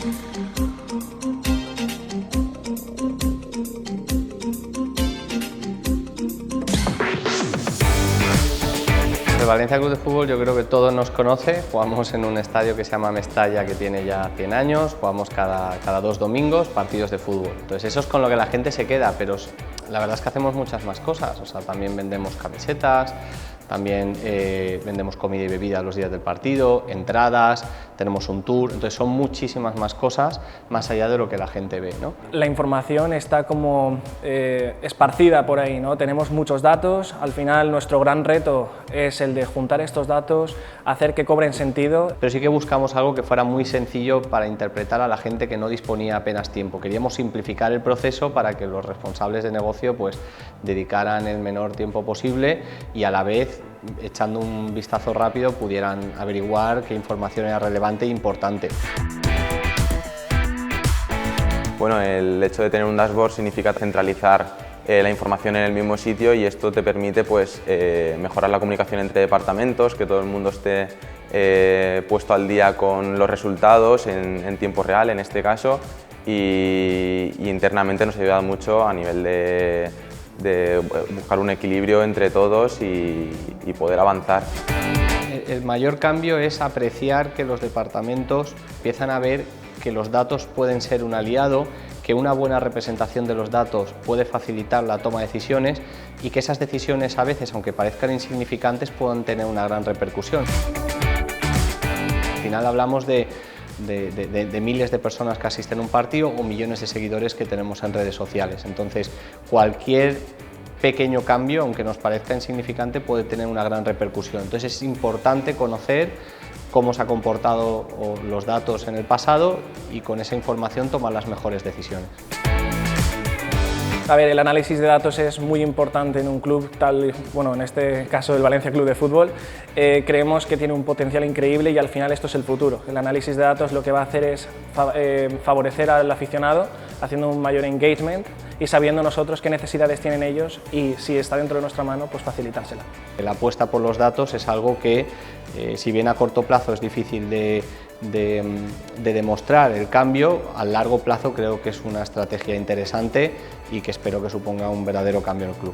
El Valencia Club de Fútbol yo creo que todos nos conoce, jugamos en un estadio que se llama Mestalla, que tiene ya 100 años, jugamos cada 2 domingos partidos de fútbol. Entonces eso es con lo que la gente se queda, pero la verdad es que hacemos muchas más cosas, o sea, también vendemos camisetas, también vendemos comida y bebida los días del partido, entradas, tenemos un tour, entonces son muchísimas más cosas más allá de lo que la gente ve, ¿no? La información está como esparcida por ahí, ¿no? Tenemos muchos datos, al final nuestro gran reto es el de juntar estos datos, hacer que cobren sentido. Pero sí que buscamos algo que fuera muy sencillo para interpretar a la gente que no disponía apenas tiempo. Queríamos simplificar el proceso para que los responsables de negocio pues dedicaran el menor tiempo posible y a la vez, echando un vistazo rápido, pudieran averiguar qué información era relevante e importante. Bueno, el hecho de tener un dashboard significa centralizar la información en el mismo sitio y esto te permite pues, mejorar la comunicación entre departamentos, que todo el mundo esté puesto al día con los resultados en tiempo real en este caso y internamente nos ha ayudado mucho a nivel de buscar un equilibrio entre todos y poder avanzar. El mayor cambio es apreciar que los departamentos empiezan a ver que los datos pueden ser un aliado, que una buena representación de los datos puede facilitar la toma de decisiones y que esas decisiones a veces, aunque parezcan insignificantes, puedan tener una gran repercusión. Al final hablamos de miles de personas que asisten a un partido o millones de seguidores que tenemos en redes sociales. Entonces, cualquier pequeño cambio, aunque nos parezca insignificante, puede tener una gran repercusión. Entonces, es importante conocer cómo se han comportado los datos en el pasado y con esa información tomar las mejores decisiones. A ver, el análisis de datos es muy importante en un club bueno, en este caso el Valencia Club de Fútbol. Creemos que tiene un potencial increíble y al final esto es el futuro. El análisis de datos lo que va a hacer es favorecer al aficionado, haciendo un mayor engagement y sabiendo nosotros qué necesidades tienen ellos y si está dentro de nuestra mano, pues facilitársela. La apuesta por los datos es algo que, si bien a corto plazo es difícil de demostrar el cambio, a largo plazo creo que es una estrategia interesante y que espero que suponga un verdadero cambio en el club.